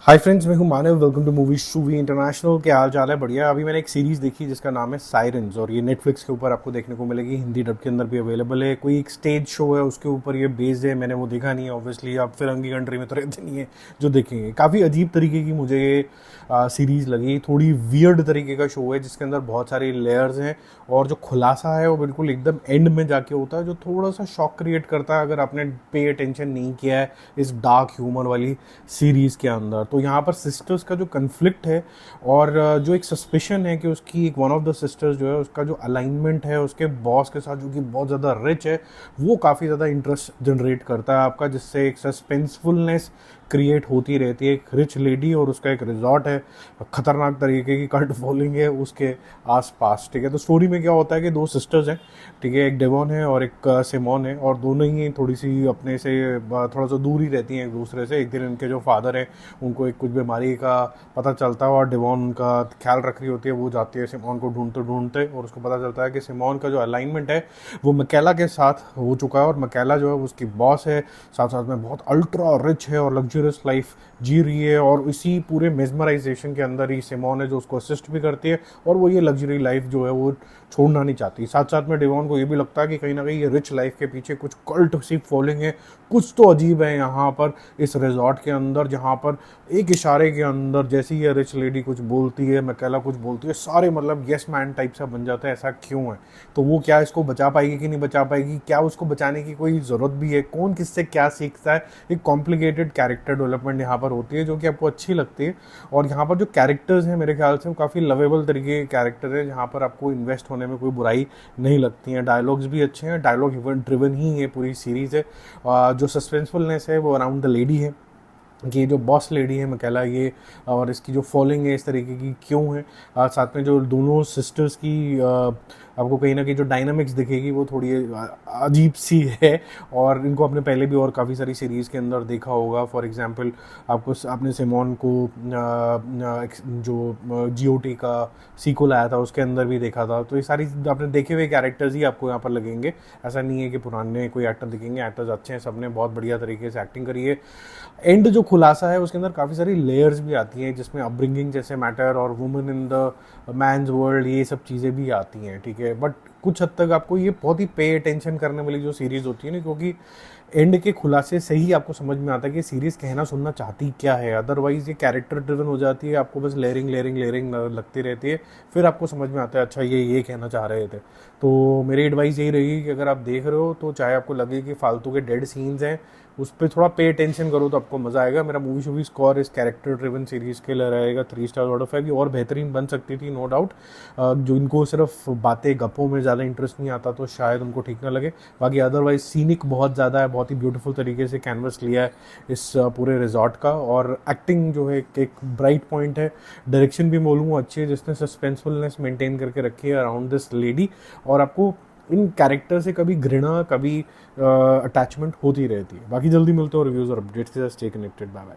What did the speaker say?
हाय friends, मैं हूं Manav. Welcome to movie shovie international. क्या हाल चाल है? बढ़िया। अभी मैंने एक सीरीज़ देखी जिसका नाम है साइरेंस, और ये नेटफ्लिक्स के ऊपर आपको देखने को मिलेगी। हिंदी डब के अंदर भी अवेलेबल है। कोई एक स्टेज शो है, उसके ऊपर ये बेस्ड है। मैंने वो देखा नहीं है ऑब्वियसली। आप फिरंगी कंट्री में तो रहते नहीं है जो देखेंगे। काफ़ी अजीब तरीके की मुझे ये सीरीज़ लगी। थोड़ी वियर्ड तरीके का शो है जिसके अंदर बहुत सारी लेयर्स हैं, और जो खुलासा है वो बिल्कुल एकदम एंड में जाके होता है, जो थोड़ा सा शॉक क्रिएट करता है अगर आपने पे अटेंशन नहीं किया है इस डार्क ह्यूमर वाली सीरीज़ के अंदर। तो यहाँ पर सिस्टर्स का जो कन्फ्लिक्ट है, और जो एक सस्पिशन है कि उसकी एक वन ऑफ द सिस्टर्स जो है उसका जो अलाइनमेंट है उसके बॉस के साथ, जो कि बहुत ज़्यादा रिच है, वो काफ़ी ज़्यादा इंटरेस्ट जनरेट करता है आपका, जिससे एक सस्पेंसफुलनेस क्रिएट होती रहती है। एक रिच लेडी और उसका एक रिजॉर्ट है, खतरनाक तरीके की कल्ट फॉलोइंग है उसके आसपास। ठीक है, तो स्टोरी में क्या होता है कि दो सिस्टर्स हैं, ठीक है, एक डेवॉन है और एक सिमोन है, और दोनों ही थोड़ी सी अपने से थोड़ा सा दूर ही रहती हैं एक दूसरे से। एक दिन इनके जो फादर हैं उनको एक कुछ बीमारी का पता चलता है, और डेवॉन उनका ख्याल रख रही होती है। वो जाती है सिमोन को ढूंढते ढूंढते, और उसको पता चलता है कि सिमोन का जो अलाइनमेंट है वो मकैला के साथ हो चुका है, और मकैला जो है उसकी बॉस है, साथ साथ में बहुत अल्ट्रा रिच है और लग्जरियस लाइफ जी रही है। और इसी पूरे मेजमराइजेशन के अंदर ही सिमोन है जो उसको असिस्ट भी करती है, और वो ये लग्जरी लाइफ जो है वो छोड़ना नहीं चाहती। साथ साथ में डेवॉन को ये भी लगता है कि कहीं ना कहीं ये रिच लाइफ के पीछे कुछ कल्ट सी फॉलोइंग है, कुछ तो अजीब है यहाँ पर इस रिजॉर्ट के अंदर, जहाँ पर एक इशारे के अंदर जैसे ही ये रिच लेडी कुछ बोलती है, मकैला कुछ बोलती है, सारे मतलब यस मैन टाइप सा बन जाता है। ऐसा क्यों है? तो वो क्या इसको बचा पाएगी कि नहीं बचा पाएगी? क्या उसको बचाने की कोई ज़रूरत भी है? कौन किससे क्या सीखता है? एक कॉम्प्लिकेटेड कैरेक्टर डेवलपमेंट यहाँ पर होती है जो कि आपको अच्छी लगती है। और यहाँ पर जो कैरेक्टर्स हैं मेरे ख्याल से वो काफ़ी लवेबल तरीके के कैरेक्टर है, जहाँ पर आपको इन्वेस्ट होने में कोई बुराई नहीं लगती है। डायलॉग्स भी अच्छे हैं, डायलॉग इवेंट ड्रिवन ही ये पूरी सीरीज़ है। जो सस्पेंसफुलनेस है वो अराउंड द लेडी है, कि जो बॉस लेडी है मकैला ये, और इसकी जो फॉलोइंग है इस तरीके की क्यों है। साथ में जो दोनों सिस्टर्स की आपको कहीं ना कहीं जो डायनामिक्स दिखेगी वो थोड़ी अजीब सी है, और इनको आपने पहले भी और काफ़ी सारी सीरीज़ के अंदर देखा होगा। फॉर एग्जांपल आपने सिमोन को जो GOT का सीक्वल आया था उसके अंदर भी देखा था। तो ये सारी आपने देखे हुए कैरेक्टर्स ही आपको यहाँ पर लगेंगे। ऐसा नहीं है कि पुराने कोई एक्टर दिखेंगे। एक्टर्स अच्छे हैं, सबने बहुत बढ़िया तरीके से एक्टिंग करी है। एंड जो खुलासा है उसके अंदर काफ़ी सारी लेयर्स भी आती हैं, जिसमें अपब्रिंगिंग जैसे मैटर और women in the man's world, ये सब चीज़ें भी आती हैं। ठीक है, बट कुछ हद तक आपको ये बहुत ही पे अटेंशन करने वाली जो सीरीज़ होती है ना, क्योंकि एंड के खुलासे से ही आपको समझ में आता है कि सीरीज़ कहना सुनना चाहती क्या है। अदरवाइज़ ये कैरेक्टर ड्रिवन हो जाती है, आपको बस लेयरिंग लेयरिंग लेयरिंग लगती रहती है। फिर आपको समझ में आता है अच्छा ये कहना चाह रहे थे। तो मेरी एडवाइस यही रहेगी कि अगर आप देख रहे हो तो चाहे आपको लगे कि फालतू के डेड सीन्स हैं, उस पर थोड़ा पे अटेंशन करो तो आपको मज़ा आएगा। मेरा मूवी शूवी स्कोर इस कैरेक्टर ड्रिवन सीरीज़ के लिए रहेगा 3 स्टार आउट ऑफ 5। ये और बेहतरीन बन सकती थी नो डाउट। जो इनको सिर्फ बातें गप्पों में ज़्यादा इंटरेस्ट नहीं आता तो शायद उनको ठीक ना लगे। बाकी अदरवाइज सीनिक बहुत ज़्यादा है, बहुत ही ब्यूटीफुल तरीके से कैनवस लिया है इस पूरे रिजॉर्ट का, और एक्टिंग जो है एक ब्राइट पॉइंट है। डायरेक्शन भी बोलूँगा अच्छी है, जिसने सस्पेंसफुलनेस मेंटेन करके रखी है अराउंड दिस लेडी, और आपको इन कैरेक्टर से कभी घृणा कभी अटैचमेंट होती रहती है। बाकी जल्दी मिलते हो रिव्यूज़ और अपडेट्स के साथ। Stay connected, bye bye.